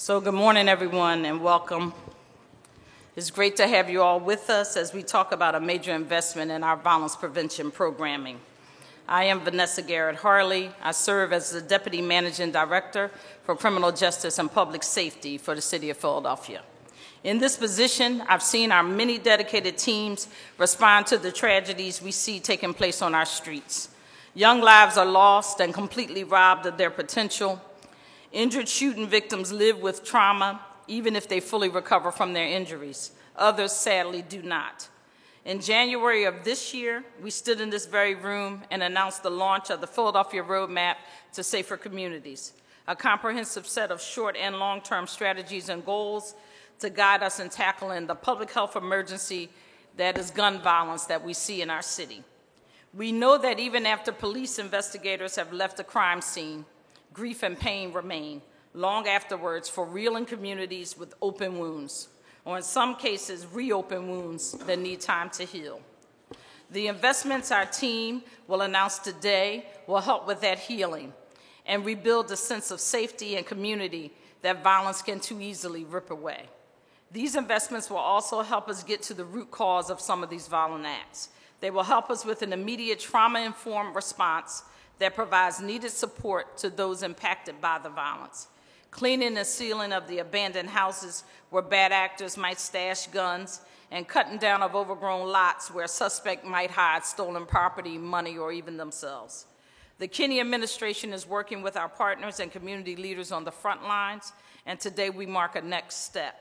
So good morning, everyone, and welcome. It's great to have you all with us as we talk about a major investment in our violence prevention programming. I am Vanessa Garrett Harley. I serve as the Deputy Managing Director for Criminal Justice and Public Safety for the City of Philadelphia. In this position, I've seen our many dedicated teams respond to the tragedies we see taking place on our streets. Young lives are lost and completely robbed of their potential. Injured shooting victims live with trauma, even if they fully recover from their injuries. Others, sadly, do not. In January of this year, we stood in this very room and announced the launch of the Philadelphia Roadmap to Safer Communities, a comprehensive set of short and long-term strategies and goals to guide us in tackling the public health emergency that is gun violence that we see in our city. We know that even after police investigators have left the crime scene, grief and pain remain long afterwards for reeling communities with open wounds, or in some cases, reopen wounds that need time to heal. The investments our team will announce today will help with that healing and rebuild the sense of safety and community that violence can too easily rip away. These investments will also help us get to the root cause of some of these violent acts. They will help us with an immediate trauma-informed response that provides needed support to those impacted by the violence. Cleaning and sealing of the abandoned houses where bad actors might stash guns, and cutting down of overgrown lots where a suspect might hide stolen property, money, or even themselves. The Kenney administration is working with our partners and community leaders on the front lines, and today we mark a next step.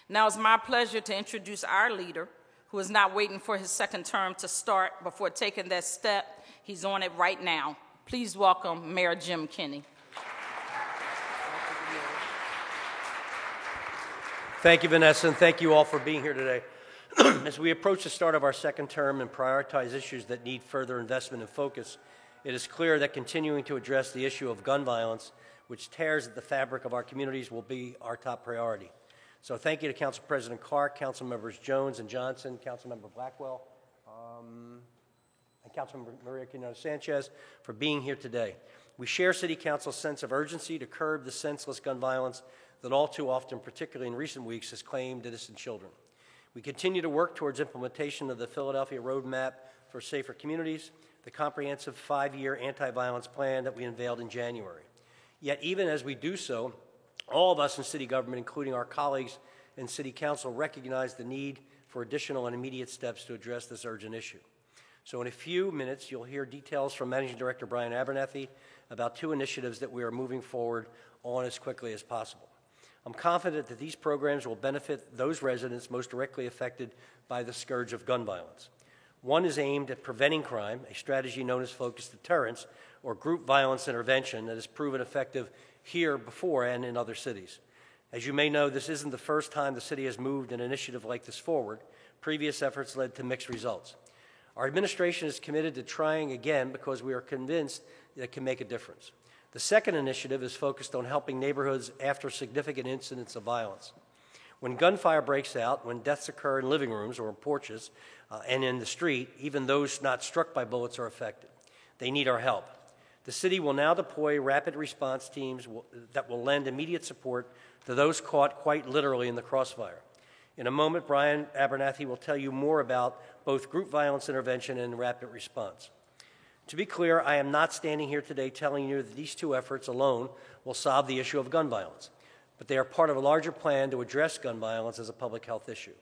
Now it's my pleasure to introduce our leader, who is not waiting for his second term to start before taking that step. He's on it right now. Please welcome Mayor Jim Kenney. Thank you, Vanessa, and thank you all for being here today. As we approach the start of our second term and prioritize issues that need further investment and focus, it is clear that continuing to address the issue of gun violence, which tears at the fabric of our communities, will be our top priority. So thank you to Council President Clark, Council Members Jones and Johnson, Council Member Blackwell, and Councilmember Maria Quinones-Sanchez for being here today. We share City Council's sense of urgency to curb the senseless gun violence that all too often, particularly in recent weeks, has claimed innocent children. We continue to work towards implementation of the Philadelphia Roadmap for Safer Communities, the comprehensive 5-year anti-violence plan that we unveiled in January. Yet even as we do so, all of us in city government, including our colleagues in City Council, recognize the need for additional and immediate steps to address this urgent issue. So in a few minutes, you'll hear details from Managing Director Brian Abernathy about 2 initiatives that we are moving forward on as quickly as possible. I'm confident that these programs will benefit those residents most directly affected by the scourge of gun violence. One is aimed at preventing crime, a strategy known as focused deterrence, or group violence intervention that has proven effective here before and in other cities. As you may know, this isn't the first time the city has moved an initiative like this forward. Previous efforts led to mixed results. Our administration is committed to trying again because we are convinced that it can make a difference. The second initiative is focused on helping neighborhoods after significant incidents of violence. When gunfire breaks out, when deaths occur in living rooms or in porches and in the street, even those not struck by bullets are affected. They need our help. The city will now deploy rapid response teams that will lend immediate support to those caught quite literally in the crossfire. In a moment, Brian Abernathy will tell you more about both group violence intervention and rapid response. To be clear, I am not standing here today telling you that these 2 efforts alone will solve the issue of gun violence, but they are part of a larger plan to address gun violence as a public health issue.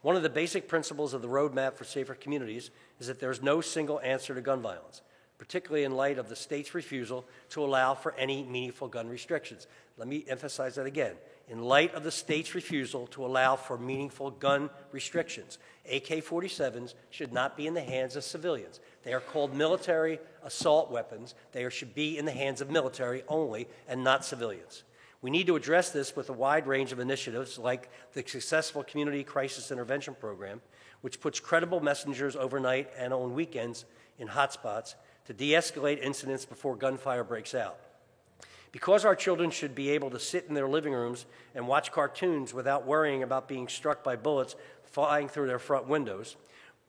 One of the basic principles of the Roadmap for Safer Communities is that there is no single answer to gun violence, particularly in light of the state's refusal to allow for any meaningful gun restrictions. Let me emphasize that again. In light of the state's refusal to allow for meaningful gun restrictions, AK-47s should not be in the hands of civilians. They are called military assault weapons. They should be in the hands of military only and not civilians. We need to address this with a wide range of initiatives like the successful Community Crisis Intervention Program, which puts credible messengers overnight and on weekends in hotspots to de-escalate incidents before gunfire breaks out. Because our children should be able to sit in their living rooms and watch cartoons without worrying about being struck by bullets flying through their front windows,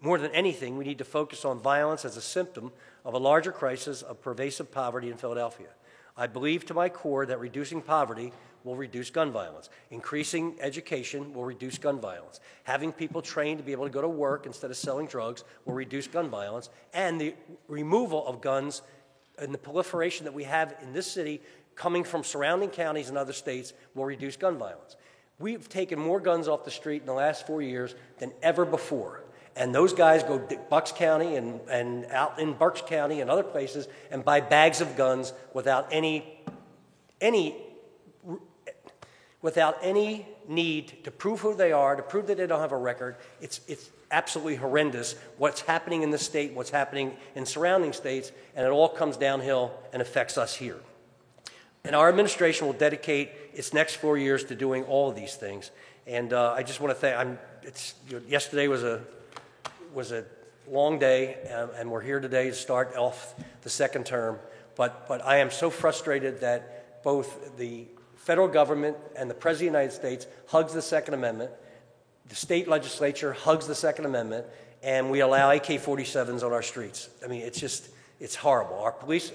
more than anything, we need to focus on violence as a symptom of a larger crisis of pervasive poverty in Philadelphia. I believe to my core that reducing poverty will reduce gun violence. Increasing education will reduce gun violence. Having people trained to be able to go to work instead of selling drugs will reduce gun violence. And the removal of guns and the proliferation that we have in this city coming from surrounding counties and other states will reduce gun violence. We've taken more guns off the street in the last 4 years than ever before. And those guys go to Bucks County and out in Berks County and other places and buy bags of guns without any need to prove who they are, to prove that they don't have a record. It's absolutely horrendous what's happening in the state, what's happening in surrounding states, and it all comes downhill and affects us here. And our administration will dedicate its next 4 years to doing all of these things. And I just want to thank. Yesterday was a long day, and we're here today to start off the second term. But I am so frustrated that both the federal government and the President of the United States hugs the Second Amendment, the state legislature hugs the Second Amendment, and we allow AK-47s on our streets. I mean, it's horrible.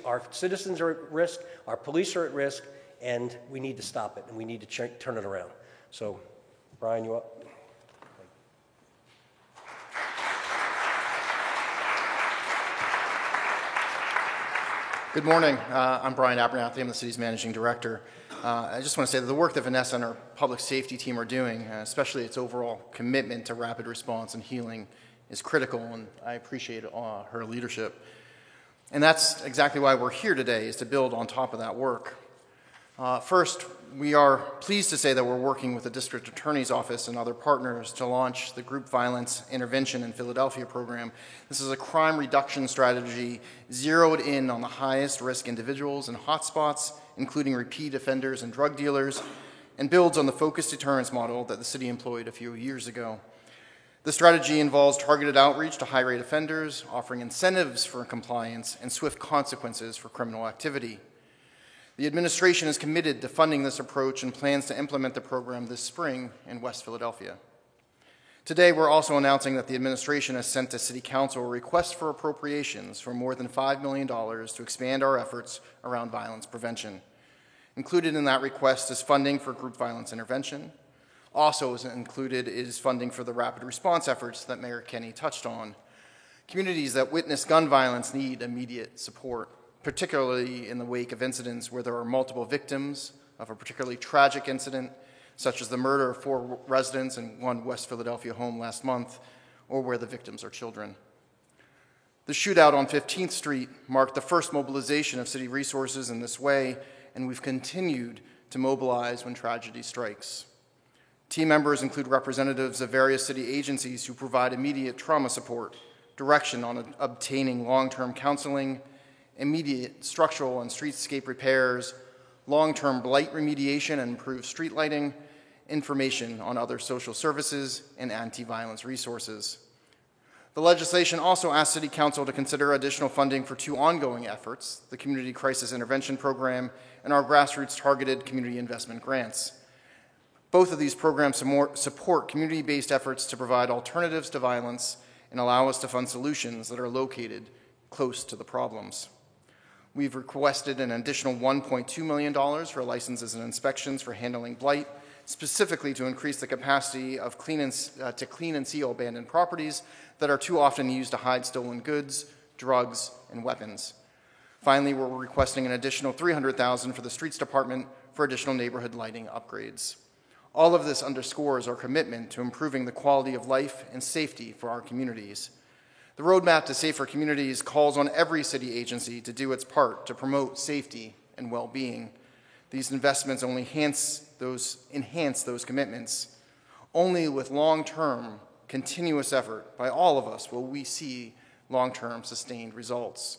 Our citizens are at risk, our police are at risk, and we need to stop it, and we need to turn it around. So, Brian, you up? Good morning. I'm Brian Abernathy. I'm the city's managing director. I just want to say that the work that Vanessa and our public safety team are doing, especially its overall commitment to rapid response and healing, is critical, and I appreciate her leadership. And that's exactly why we're here today, is to build on top of that work. First, we are pleased to say that we're working with the District Attorney's Office and other partners to launch the Group Violence Intervention in Philadelphia program. This is a crime reduction strategy zeroed in on the highest risk individuals and hotspots, including repeat offenders and drug dealers, and builds on the focused deterrence model that the city employed a few years ago. The strategy involves targeted outreach to high-rate offenders, offering incentives for compliance and swift consequences for criminal activity. The administration is committed to funding this approach and plans to implement the program this spring in West Philadelphia. Today, we're also announcing that the administration has sent to City Council a request for appropriations for more than $5 million to expand our efforts around violence prevention. Included in that request is funding for group violence intervention. Also included is funding for the rapid response efforts that Mayor Kenney touched on. Communities that witness gun violence need immediate support, particularly in the wake of incidents where there are multiple victims of a particularly tragic incident, such as the murder of 4 residents in one West Philadelphia home last month, or where the victims are children. The shootout on 15th Street marked the first mobilization of city resources in this way, and we've continued to mobilize when tragedy strikes. Team members include representatives of various city agencies who provide immediate trauma support, direction on obtaining long-term counseling, immediate structural and streetscape repairs, long-term blight remediation and improved street lighting, information on other social services, and anti-violence resources. The legislation also asks City Council to consider additional funding for 2 ongoing efforts, the Community Crisis Intervention Program and our grassroots targeted community investment grants. Both of these programs support community-based efforts to provide alternatives to violence and allow us to fund solutions that are located close to the problems. We've requested an additional $1.2 million for licenses and inspections for handling blight, specifically to increase the capacity of clean and seal abandoned properties that are too often used to hide stolen goods, drugs, and weapons. Finally, we're requesting an additional $300,000 for the Streets Department for additional neighborhood lighting upgrades. All of this underscores our commitment to improving the quality of life and safety for our communities. The Roadmap to Safer Communities calls on every city agency to do its part to promote safety and well-being. These investments only enhance those commitments. Only with long-term, continuous effort by all of us will we see long-term, sustained results.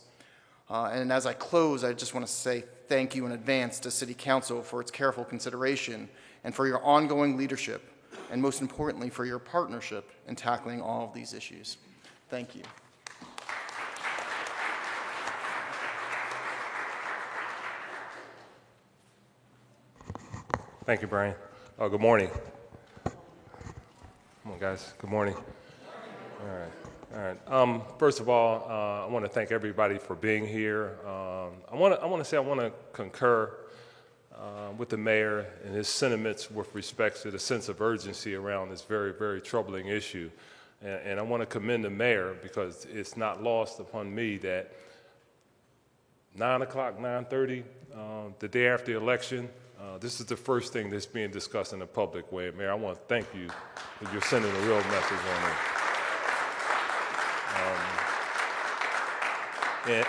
And as I close, I just want to say thank you in advance to City Council for its careful consideration and for your ongoing leadership, and most importantly, for your partnership in tackling all of these issues. Thank you. Thank you, Brian. Good morning. Come on, guys. Good morning. All right. First of all, I want to thank everybody for being here. I want to concur with the mayor and his sentiments with respect to the sense of urgency around this very, very troubling issue. And I want to commend the mayor because it's not lost upon me that 9 o'clock, 9:30, the day after the election, this is the first thing that's being discussed in a public way. Mayor, I want to thank you that you're sending a real message on it.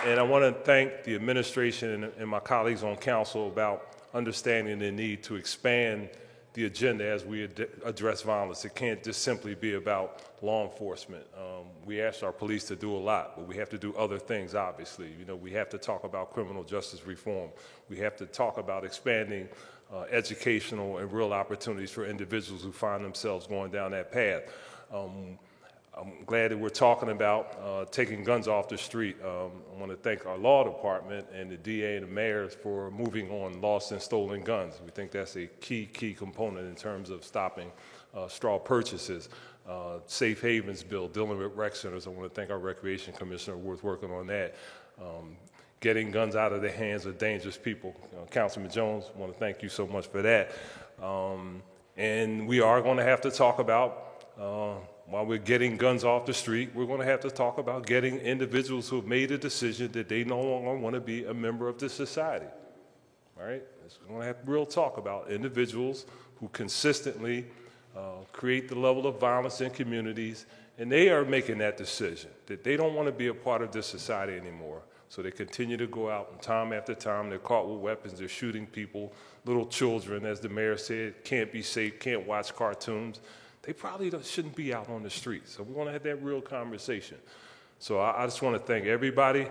And I want to thank the administration and my colleagues on council about understanding the need to expand the agenda as we address violence. It can't just simply be about law enforcement. We ask our police to do a lot, but we have to do other things, obviously. You know, we have to talk about criminal justice reform. We have to talk about expanding educational and real opportunities for individuals who find themselves going down that path. I'm glad that we're talking about taking guns off the street. I want to thank our law department and the DA and the mayors for moving on lost and stolen guns. We think that's a key component in terms of stopping straw purchases. Safe Havens bill, dealing with rec centers. I want to thank our recreation commissioner who's working on that. Getting guns out of the hands of dangerous people. Councilman Jones, I want to thank you so much for that. And we are going to have to talk about while we're getting guns off the street, we're going to have to talk about getting individuals who have made a decision that they no longer want to be a member of this society. All right? We're going to have real talk about individuals who consistently create the level of violence in communities, and they are making that decision that they don't want to be a part of this society anymore. So they continue to go out, and time after time, they're caught with weapons, they're shooting people, little children, as the mayor said, can't be safe, can't watch cartoons. They probably shouldn't be out on the streets. So we want to have that real conversation. So I just want to thank everybody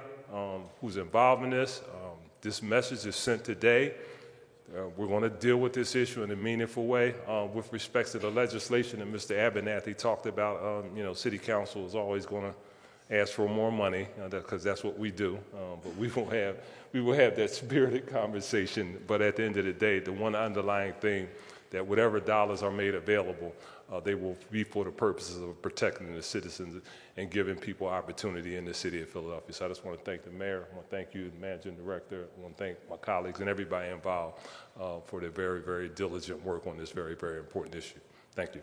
who's involved in this. This message is sent today. We're going to deal with this issue in a meaningful way. With respect to the legislation that Mr. Abernathy talked about, City Council is always going to ask for more money because that's what we do. But we will have that spirited conversation. But at the end of the day, the one underlying thing that whatever dollars are made available, they will be for the purposes of protecting the citizens and giving people opportunity in the city of Philadelphia. So I just want to thank the mayor. I want to thank you, the managing director. I want to thank my colleagues and everybody involved for their very, very diligent work on this very, very important issue. Thank you.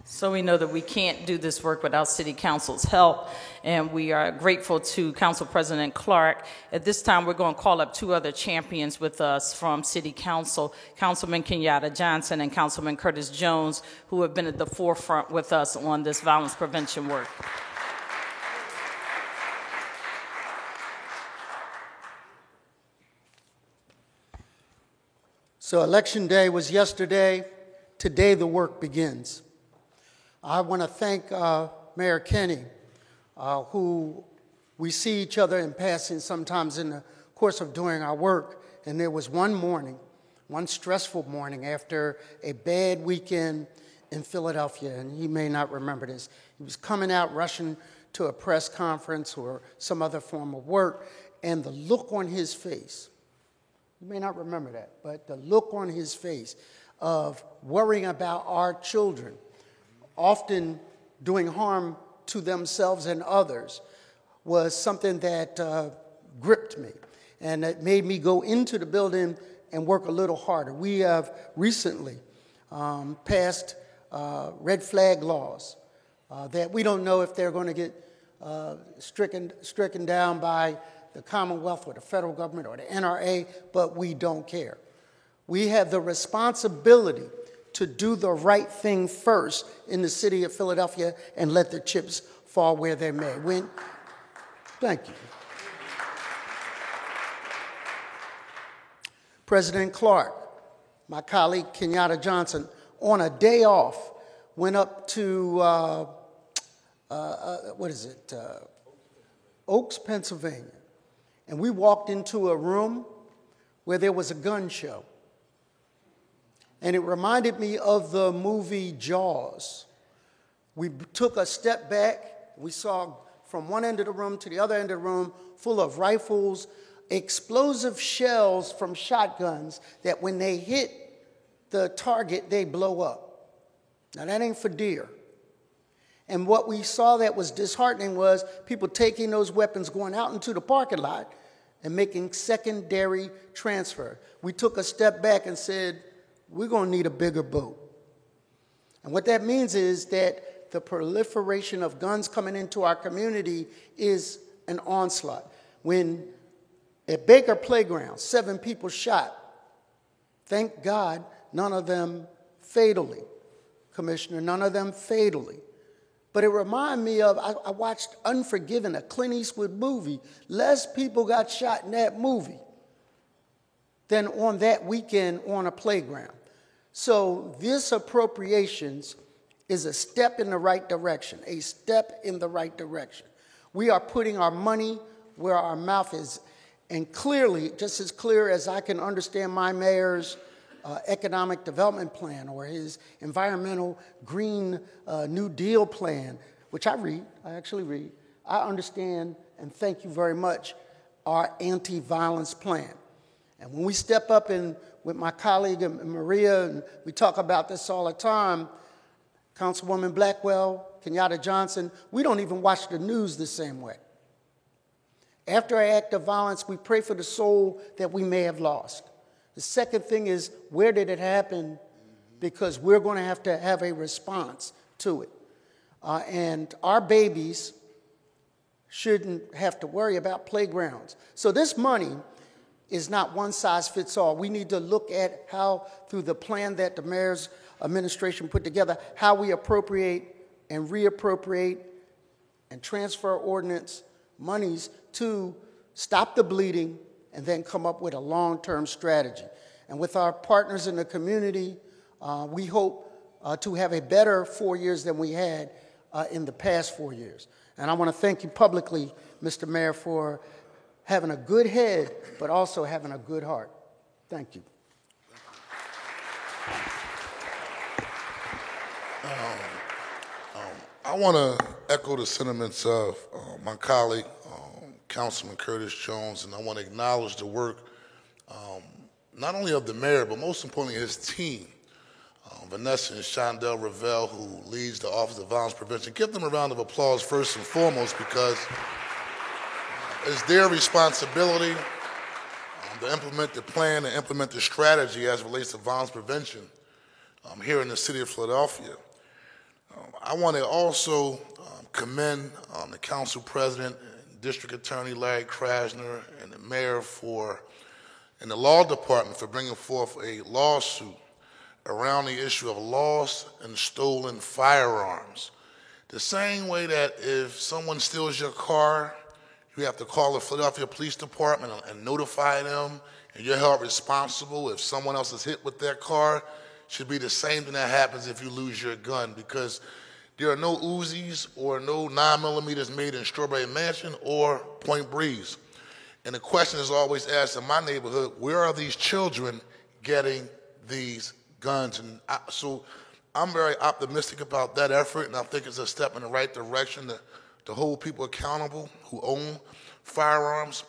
So we know that we can't do this work without City Council's help, and we are grateful to Council President Clark. At this time, we're going to call up two other champions with us from City Council, Councilman Kenyatta Johnson and Councilman Curtis Jones, who have been at the forefront with us on this violence prevention work. So Election Day was yesterday. Today the work begins. I want to thank Mayor Kenney, who we see each other in passing sometimes in the course of doing our work. And there was one morning, one stressful morning after a bad weekend in Philadelphia, and he may not remember this. He was coming out, rushing to a press conference or some other form of work, and the look on his face, you may not remember that, but the look on his face of worrying about our children, often doing harm to themselves and others, was something that gripped me. And it made me go into the building and work a little harder. We have recently passed red flag laws that we don't know if they're going to get stricken down by the Commonwealth or the federal government or the NRA, but we don't care. We have the responsibility to do the right thing first in the city of Philadelphia and let the chips fall where they may. Thank you. President Clark, my colleague Kenyatta Johnson, on a day off, went up to, Oaks, Pennsylvania. And we walked into a room where there was a gun show. And it reminded me of the movie Jaws. We took a step back. We saw from one end of the room to the other end of the room full of rifles, explosive shells from shotguns that when they hit the target, they blow up. Now, that ain't for deer. And what we saw that was disheartening was people taking those weapons, going out into the parking lot, and making secondary transfer. We took a step back and said, we're going to need a bigger boat. And what that means is that the proliferation of guns coming into our community is an onslaught. When at Baker Playground, 7 people shot, thank God none of them fatally, Commissioner, none of them fatally. But it reminded me of, I watched Unforgiven, a Clint Eastwood movie. Less people got shot in that movie than on that weekend on a playground. So this appropriations is a step in the right direction, a step in the right direction. We are putting our money where our mouth is. And clearly, just as clear as I can understand my mayor's economic development plan or his environmental green New Deal plan, which I actually read, I understand, and thank you very much, our anti-violence plan. And when we step up in with my colleague Maria, and we talk about this all the time, Councilwoman Blackwell, Kenyatta Johnson, we don't even watch the news the same way. After an act of violence, we pray for the soul that we may have lost. The second thing is, where did it happen? Because we're going to have a response to it. And our babies shouldn't have to worry about playgrounds. So this money is not one size fits all. We need to look at how, through the plan that the mayor's administration put together, how we appropriate and reappropriate and transfer ordinance monies to stop the bleeding and then come up with a long-term strategy. And with our partners in the community, we hope to have a better 4 years than we had in the past 4 years. And I want to thank you publicly, Mr. Mayor, for having a good head, but also having a good heart. Thank you. I want to echo the sentiments of my colleague, Councilman Curtis Jones, and I want to acknowledge the work not only of the mayor, but most importantly his team, Vanessa and Shondell Ravel, who leads the Office of Violence Prevention. Give them a round of applause first and foremost, because it's their responsibility to implement the plan and implement the strategy as it relates to violence prevention here in the city of Philadelphia. I want to also commend the council president, District Attorney Larry Krasner, and the mayor and the law department for bringing forth a lawsuit around the issue of lost and stolen firearms. The same way that if someone steals your car, you have to call the Philadelphia Police Department and notify them, and you're held responsible if someone else is hit with their car, should be the same thing that happens if you lose your gun, because there are no Uzis or no 9mm made in Strawberry Mansion or Point Breeze. And the question is always asked in my neighborhood, where are these children getting these guns? And so I'm very optimistic about that effort, and I think it's a step in the right direction to hold people accountable who own firearms.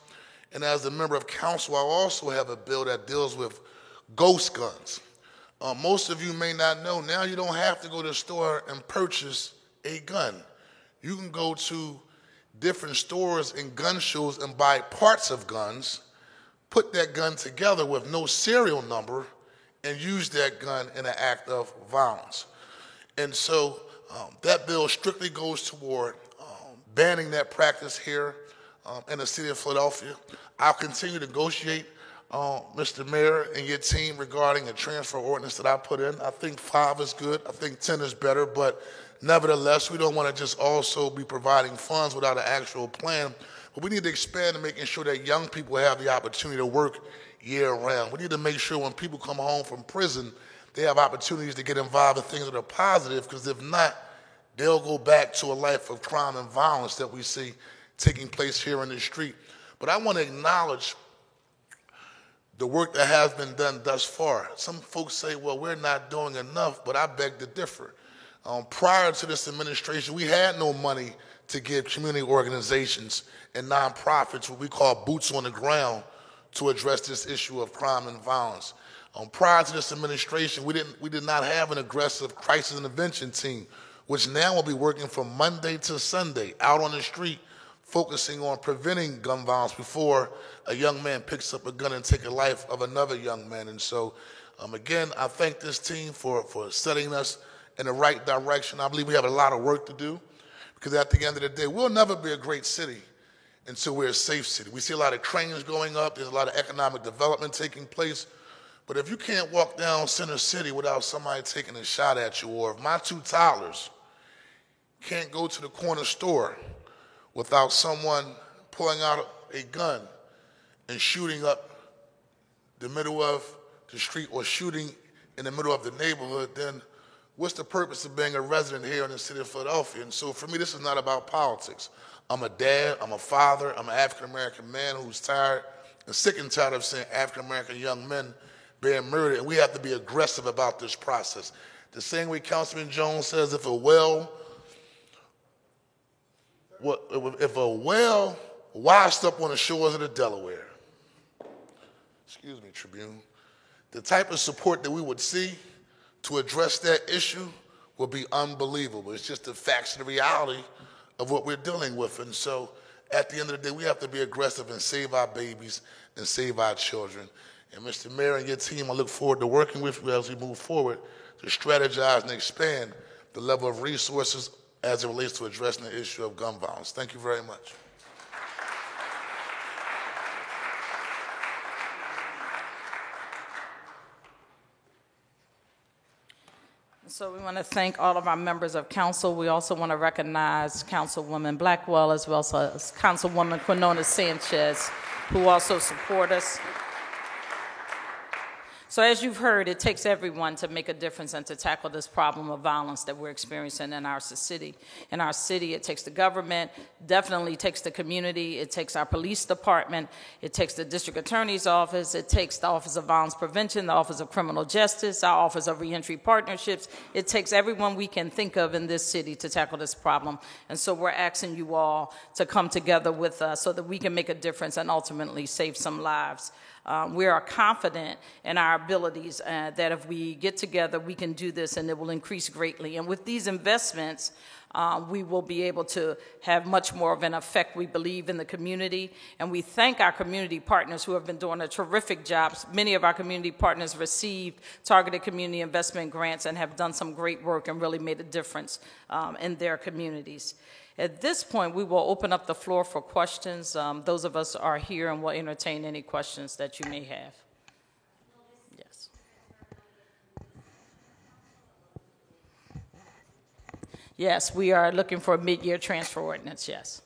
And as a member of council, I also have a bill that deals with ghost guns. Most of you may not know, now you don't have to go to the store and purchase a gun. You can go to different stores and gun shows and buy parts of guns, put that gun together with no serial number, and use that gun in an act of violence. And so that bill strictly goes toward banning that practice here in the city of Philadelphia. I'll continue to negotiate, Mr. Mayor and your team, regarding a transfer ordinance that I put in. I think 5 is good. I think 10 is better. But nevertheless, we don't want to just also be providing funds without an actual plan. But we need to expand to making sure that young people have the opportunity to work year-round. We need to make sure when people come home from prison, they have opportunities to get involved in things that are positive, because if not, they'll go back to a life of crime and violence that we see taking place here in the street. But I want to acknowledge the work that has been done thus far. Some folks say, well, we're not doing enough, but I beg to differ. Prior to this administration, we had no money to give community organizations and nonprofits what we call boots on the ground to address this issue of crime and violence. Prior to this administration, we did not have an aggressive crisis intervention team which now will be working from Monday to Sunday out on the street, focusing on preventing gun violence before a young man picks up a gun and takes the life of another young man. And so, again, I thank this team for setting us in the right direction. I believe we have a lot of work to do, because at the end of the day, we'll never be a great city until we're a safe city. We see a lot of cranes going up. There's a lot of economic development taking place. But if you can't walk down Center City without somebody taking a shot at you, or if my 2 toddlers can't go to the corner store without someone pulling out a gun and shooting up the middle of the street or shooting in the middle of the neighborhood, then what's the purpose of being a resident here in the city of Philadelphia? And so for me, this is not about politics. I'm a dad, I'm a father, I'm an African-American man who's tired and sick and tired of seeing African-American young men being murdered, and we have to be aggressive about this process. The same way Councilman Jones says, if a well washed up on the shores of the Delaware, excuse me, Tribune, the type of support that we would see to address that issue would be unbelievable. It's just the facts and the reality of what we're dealing with. And so at the end of the day, we have to be aggressive and save our babies and save our children. And Mr. Mayor and your team, I look forward to working with you as we move forward to strategize and expand the level of resources as it relates to addressing the issue of gun violence. Thank you very much. So we want to thank all of our members of council. We also want to recognize Councilwoman Blackwell as well as Councilwoman Quinona Sanchez, who also support us. So as you've heard, it takes everyone to make a difference and to tackle this problem of violence that we're experiencing in our city. In our city, it takes the government, definitely takes the community, it takes our police department, it takes the district attorney's office, it takes the Office of Violence Prevention, the Office of Criminal Justice, our Office of Reentry Partnerships. It takes everyone we can think of in this city to tackle this problem. And so we're asking you all to come together with us so that we can make a difference and ultimately save some lives. We are confident in our abilities that if we get together, we can do this and it will increase greatly. And with these investments, we will be able to have much more of an effect, we believe, in the community. And we thank our community partners who have been doing a terrific job. Many of our community partners received targeted community investment grants and have done some great work and really made a difference in their communities. At this point, we will open up the floor for questions. Those of us are here and will entertain any questions that you may have. Yes. Yes, we are looking for a mid-year transfer ordinance, yes.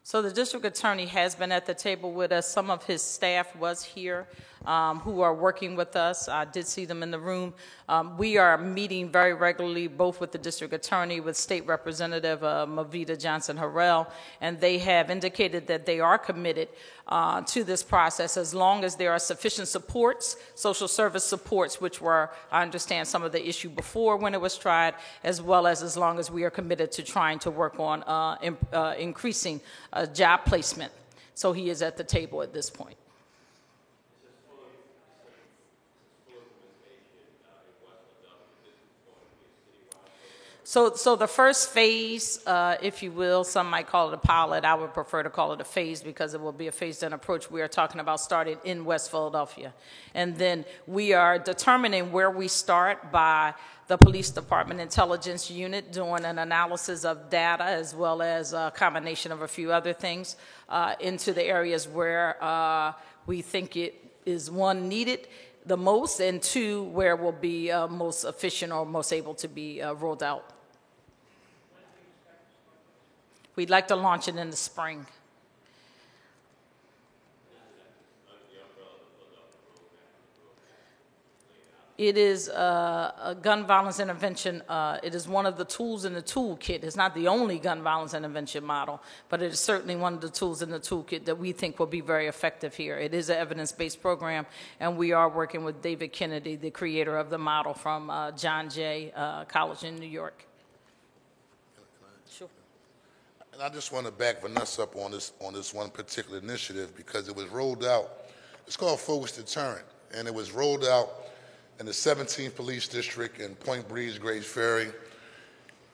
So the district attorney has been at the table with us. Some of his staff was here who are working with us. I did see them in the room. We are meeting very regularly, both with the district attorney, with State Representative Mavita Johnson-Harrell, and they have indicated that they are committed to this process as long as there are sufficient supports, social service supports, which were, I understand, some of the issue before when it was tried, as well as long as we are committed to trying to work on increasing job placement. So he is at the table at this point. So the first phase, if you will, some might call it a pilot. I would prefer to call it a phase because it will be a phased-in approach. We are talking about starting in West Philadelphia. And then we are determining where we start by the Police Department Intelligence Unit doing an analysis of data as well as a combination of a few other things into the areas where we think it is, one, needed the most, and two, where it will be most efficient or most able to be rolled out. We'd like to launch it in the spring. It is a gun violence intervention. It is one of the tools in the toolkit. It's not the only gun violence intervention model, but it is certainly one of the tools in the toolkit that we think will be very effective here. It is an evidence-based program, and we are working with David Kennedy, the creator of the model from John Jay College in New York. Sure. And I just want to back Vanessa up on this one particular initiative because it was rolled out. It's called Focused Deterrent, and it was rolled out in the 17th Police District in Point Breeze, Grays Ferry.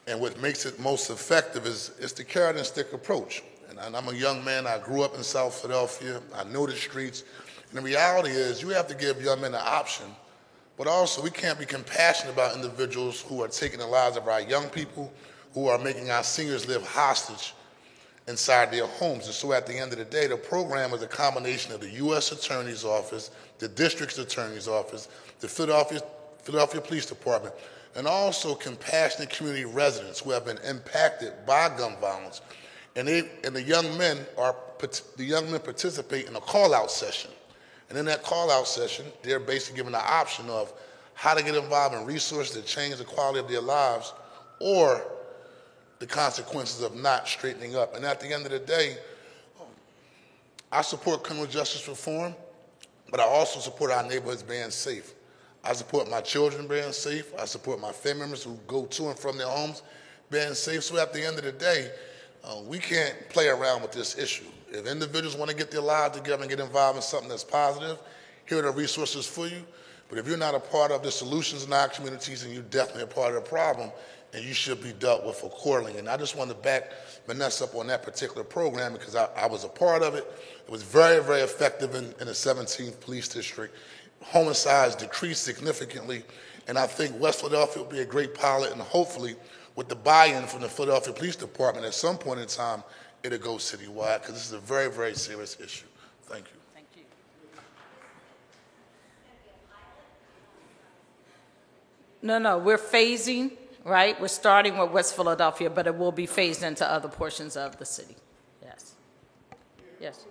And what makes it most effective is it's the carrot and stick approach. And I'm a young man. I grew up in South Philadelphia. I know the streets. And the reality is you have to give young men an option, but also we can't be compassionate about individuals who are taking the lives of our young people, who are making our seniors live hostage inside their homes. And so at the end of the day, the program is a combination of the U.S. Attorney's Office, the District Attorney's Office, the Philadelphia Police Department, and also compassionate community residents who have been impacted by gun violence. And the young men participate in a call-out session. And in that call-out session, they're basically given the option of how to get involved in resources that change the quality of their lives or the consequences of not straightening up. And at the end of the day, I support criminal justice reform, but I also support our neighborhoods being safe. I support my children being safe. I support my family members who go to and from their homes being safe. So at the end of the day, we can't play around with this issue. If individuals want to get their lives together and get involved in something that's positive, here are the resources for you. But if you're not a part of the solutions in our communities, then you're definitely a part of the problem, and you should be dealt with accordingly. And I just want to back Vanessa up on that particular program because I was a part of it. It was very, very effective in the 17th Police District. Homicides decreased significantly, and I think West Philadelphia will be a great pilot, and hopefully with the buy-in from the Philadelphia Police Department at some point in time, it'll go citywide because this is a very, very serious issue. Thank you. Thank you. No, we're phasing, right? We're starting with West Philadelphia, but it will be phased into other portions of the city. Yes. Yes.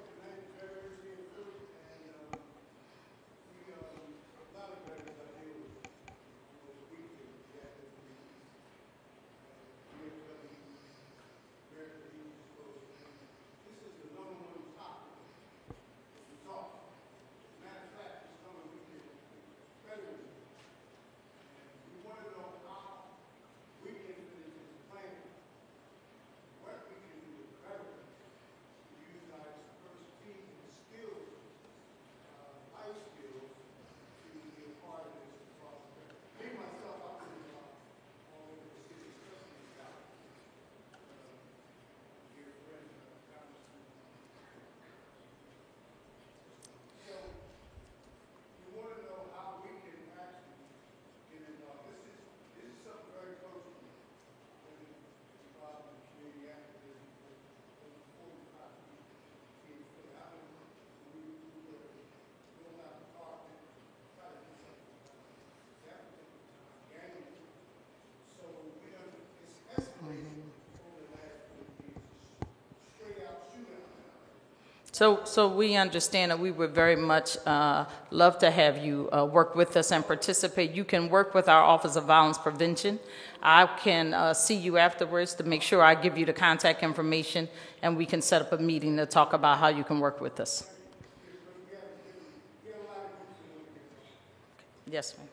So we understand that we would very much love to have you work with us and participate. You can work with our Office of Violence Prevention. I can see you afterwards to make sure I give you the contact information, and we can set up a meeting to talk about how you can work with us. Yes, ma'am.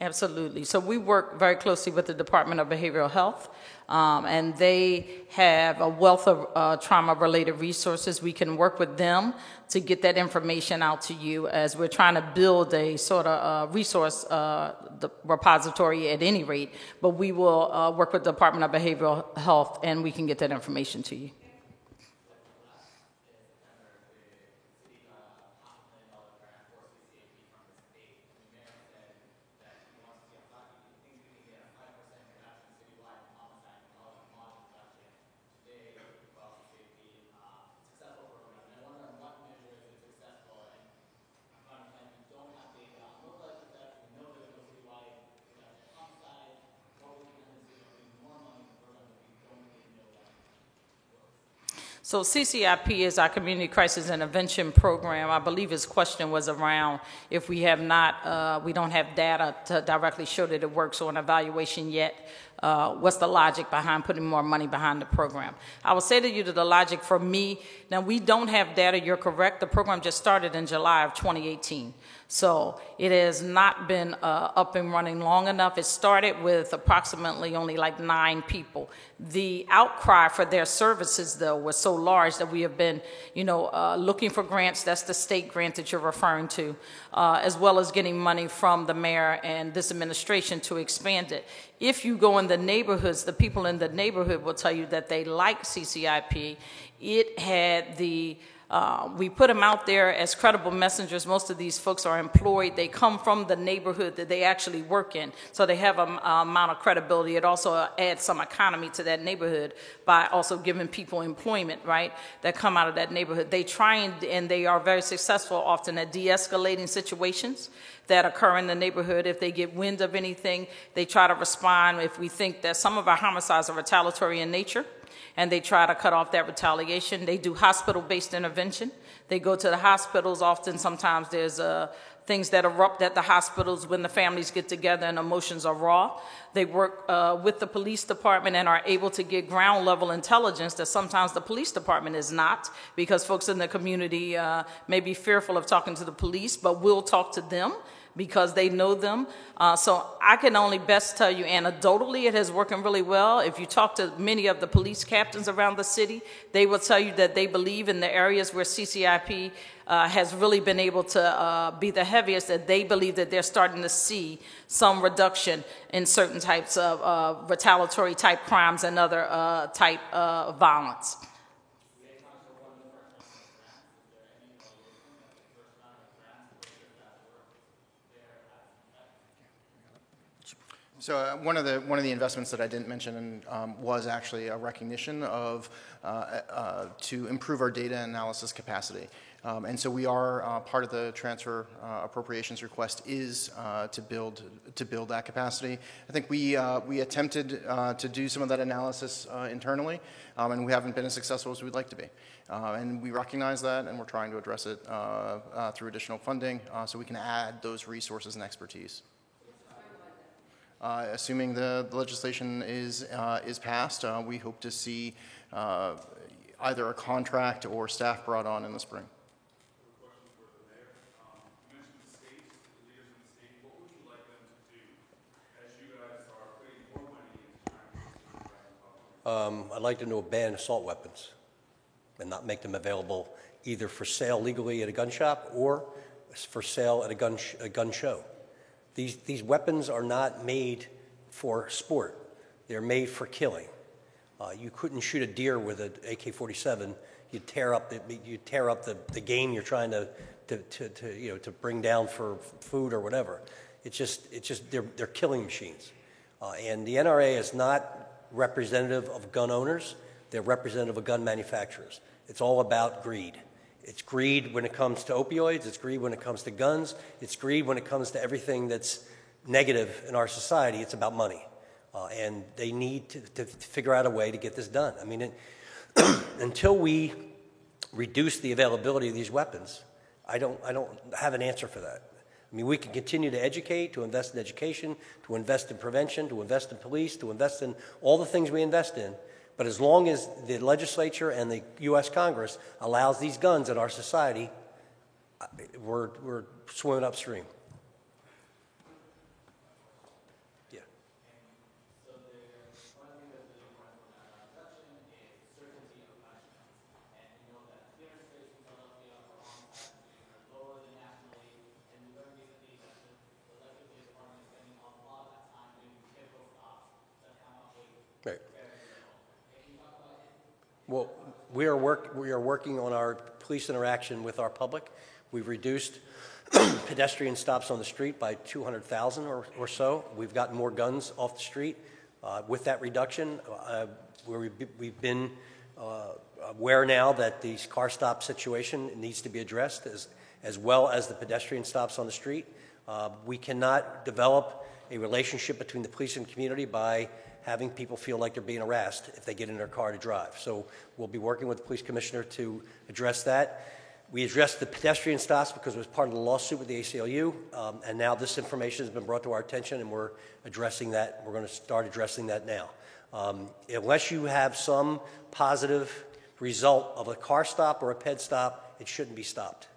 Absolutely. So we work very closely with the Department of Behavioral Health, and they have a wealth of trauma-related resources. We can work with them to get that information out to you as we're trying to build a sort of resource the repository at any rate. But we will work with the Department of Behavioral Health, and we can get that information to you. So CCIP is our Community Crisis Intervention Program. I believe his question was around if we have not, we don't have data to directly show that it works or an evaluation yet. What's the logic behind putting more money behind the program? I will say to you that the logic for me, now we don't have data, you're correct. The program just started in July of 2018. So it has not been up and running long enough. It started with approximately only like 9 people. The outcry for their services, though, was so large that we have been, looking for grants. That's the state grant that you're referring to, as well as getting money from the mayor and this administration to expand it. If you go in the neighborhoods, the people in the neighborhood will tell you that they like CCIP. It had we put them out there as credible messengers. Most of these folks are employed. They come from the neighborhood that they actually work in, so they have an amount of credibility. It also adds some economy to that neighborhood by also giving people employment, right, that come out of that neighborhood. They try and they are very successful often at de-escalating situations that occur in the neighborhood. If they get wind of anything, they try to respond. If we think that some of our homicides are retaliatory in nature, and they try to cut off that retaliation. They do hospital-based intervention. They go to the hospitals. Often, sometimes there's things that erupt at the hospitals when the families get together and emotions are raw. They work with the police department and are able to get ground-level intelligence that sometimes the police department is not, because folks in the community may be fearful of talking to the police, but will talk to them because they know them. So I can only best tell you anecdotally it has working really well. If you talk to many of the police captains around the city, they will tell you that they believe in the areas where CCIP has really been able to be the heaviest, that they believe that they're starting to see some reduction in certain types of retaliatory type crimes and other type of violence. So one of the investments that I didn't mention was actually a recognition of to improve our data analysis capacity. And so we are part of the transfer appropriations request is to build that capacity. I think we attempted to do some of that analysis internally, and we haven't been as successful as we'd like to be. And we recognize that, and we're trying to address it through additional funding so we can add those resources and expertise. Assuming the legislation is passed, we hope to see either a contract or staff brought on in the spring. I'd like to know ban assault weapons and not make them available either for sale legally at a gun shop or for sale at a gun show. These weapons are not made for sport. They're made for killing. You couldn't shoot a deer with an AK-47. You'd tear up the game you're trying to bring down for food or whatever. It's just they're killing machines. And the NRA is not representative of gun owners. They're representative of gun manufacturers. It's all about greed. It's greed when it comes to opioids. It's greed when it comes to guns. It's greed when it comes to everything that's negative in our society. It's about money. And they need to figure out a way to get this done. I mean, until we reduce the availability of these weapons, I don't have an answer for that. I mean, we can continue to educate, to invest in education, to invest in prevention, to invest in police, to invest in all the things we invest in. But as long as the legislature and the U.S. Congress allows these guns in our society, we're swimming upstream. Yeah. Right. Well, we are working on our police interaction with our public. We've reduced pedestrian stops on the street by 200,000 or so. We've gotten more guns off the street. With that reduction, we've been aware now that the car stop situation needs to be addressed as well as the pedestrian stops on the street. We cannot develop a relationship between the police and community by having people feel like they're being harassed if they get in their car to drive. So we'll be working with the police commissioner to address that. We addressed the pedestrian stops because it was part of the lawsuit with the ACLU, and now this information has been brought to our attention, and we're addressing that. We're going to start addressing that now. Unless you have some positive result of a car stop or a ped stop, it shouldn't be stopped.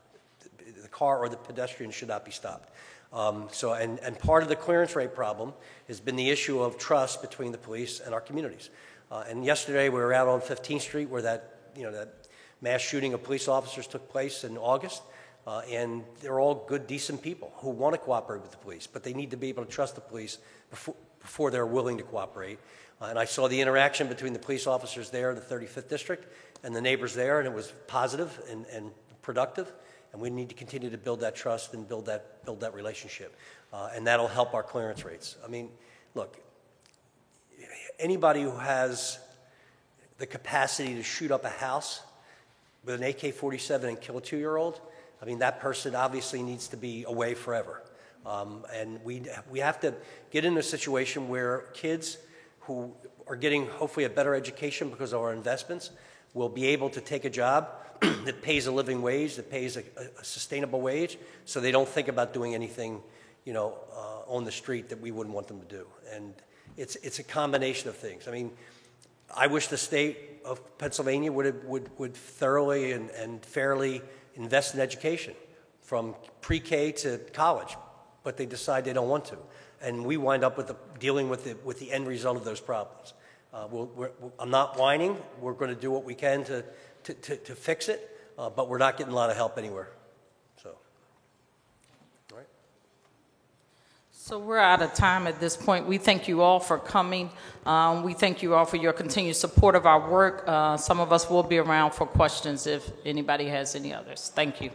The car or the pedestrian should not be stopped. And part of the clearance rate problem has been the issue of trust between the police and our communities. And yesterday we were out on 15th Street where that mass shooting of police officers took place in August, and they're all good, decent people who want to cooperate with the police, but they need to be able to trust the police before they're willing to cooperate. And I saw the interaction between the police officers there in the 35th District and the neighbors there, and it was positive and productive. And we need to continue to build that trust and build that relationship, and that'll help our clearance rates. I mean, look, anybody who has the capacity to shoot up a house with an AK-47 and kill a 2-year-old, I mean, that person obviously needs to be away forever. And we have to get in a situation where kids who are getting hopefully a better education because of our investments will be able to take a job that pays a living wage, that pays a sustainable wage, so they don't think about doing anything, on the street that we wouldn't want them to do. And it's a combination of things. I mean, I wish the state of Pennsylvania would thoroughly and fairly invest in education from pre-K to college, but they decide they don't want to, and we wind up dealing with the end result of those problems. I'm not whining. We're going to do what we can to fix it, but we're not getting a lot of help anywhere. So, all right. So we're out of time at this point. We thank you all for coming. We thank you all for your continued support of our work. Some of us will be around for questions if anybody has any others. Thank you.